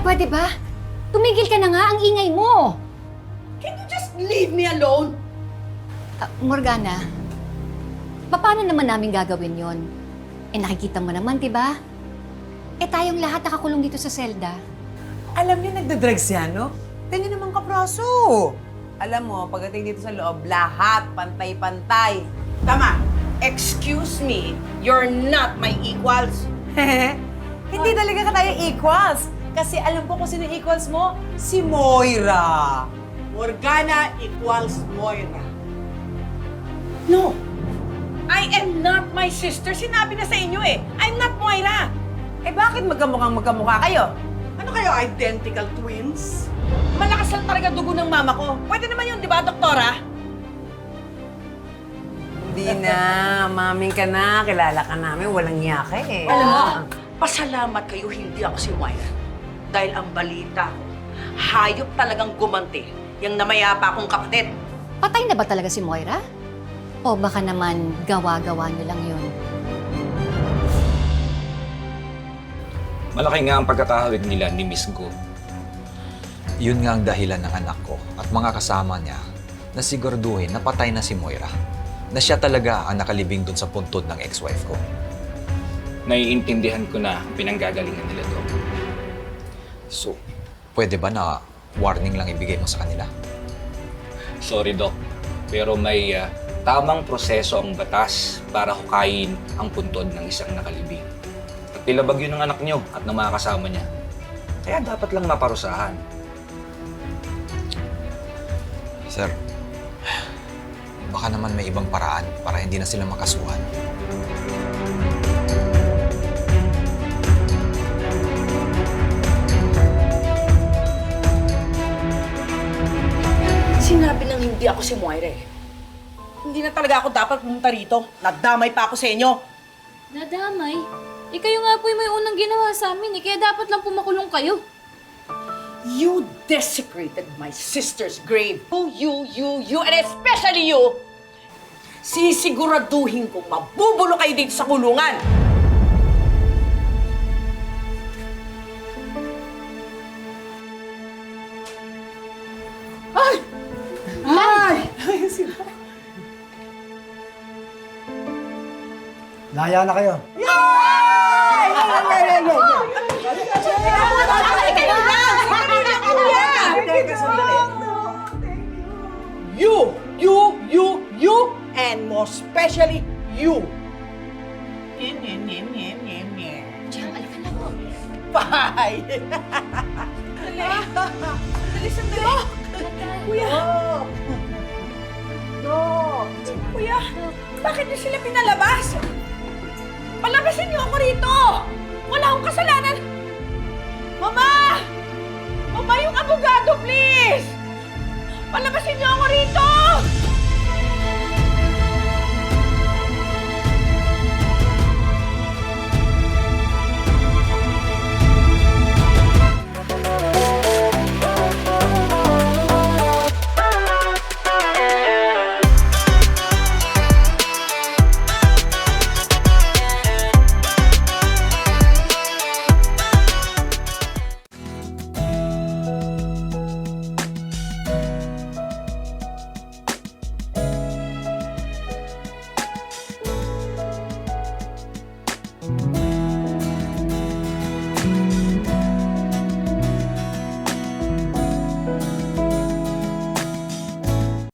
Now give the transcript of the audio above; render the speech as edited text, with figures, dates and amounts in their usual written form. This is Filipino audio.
pwede ba? Tumigil ka na nga, ang ingay mo! Can you just leave me alone? Morgana, paano naman namin gagawin yon? Nakikita mo naman, di ba? Tayong lahat nakakulong dito sa selda. Alam niyo, nagda-drugs yan, no? Tingnan naman kapraso. Alam mo, pagdating dito sa loob, lahat pantay-pantay. Tama. Excuse me, you're not my equals. Hindi talaga ka tayo equals. Kasi alam ko kung sino equals mo, si Moira. Morgana equals Moira. No. I am not my sister. Sinabi na sa inyo eh. I'm not Moira. Bakit magkamukha kayo? Ano kayo, identical twins? Malakas lang talaga dugo ng mama ko. Pwede naman yun, di ba, doktora? Hindi na, maming ka na, kilala ka namin, walang yaka eh. Alam mo, pasalamat kayo hindi ako si Moira. Dahil ang balita ko, hayop talagang gumanti yung namayapa akong kapatid. Patay na ba talaga si Moira? O baka naman gawa-gawa niyo lang yun? Malaki nga ang pagkakahawig nila ni Miss Go. Yun nga ang dahilan ng anak ko at mga kasama niya na siguraduhin na patay na si Moira. Na siya talaga ang nakalibing dun sa puntod ng ex-wife ko. Naiintindihan ko na pinanggagalingan nila to. So, pwede ba na warning lang ibigay mo sa kanila? Sorry, Doc. Pero may tamang proseso ang batas para hukayin ang puntod ng isang nakalibing. At nilabag yun ng anak niyo at ng mga kasama niya. Kaya dapat lang maparusahan. Sir, baka naman may ibang paraan para hindi na sila makasuhan. Sinabi nang hindi ako si Moira eh. Hindi na talaga ako dapat pumunta rito. Nadamay pa ako sa inyo. Nadamay? Kayo nga po yung may unang ginawa sa amin kaya dapat lang pumakulong kayo. You desecrated my sister's grave. You, and especially you! Sisiguraduhin kong mabubulo kayo dito sa kulungan! Ay! Ay! Laya na kayo. Teka, sandali. You, and more especially you. Diyan, alika na po. Bye! Dali, sandali. Kuya. Kuya, bakit niyo sila pinalabas? Palabasin niyo ako rito! Wala akong kasalanan! Mama! Mama, yung abogado, please! Palabasin niyo ako rito!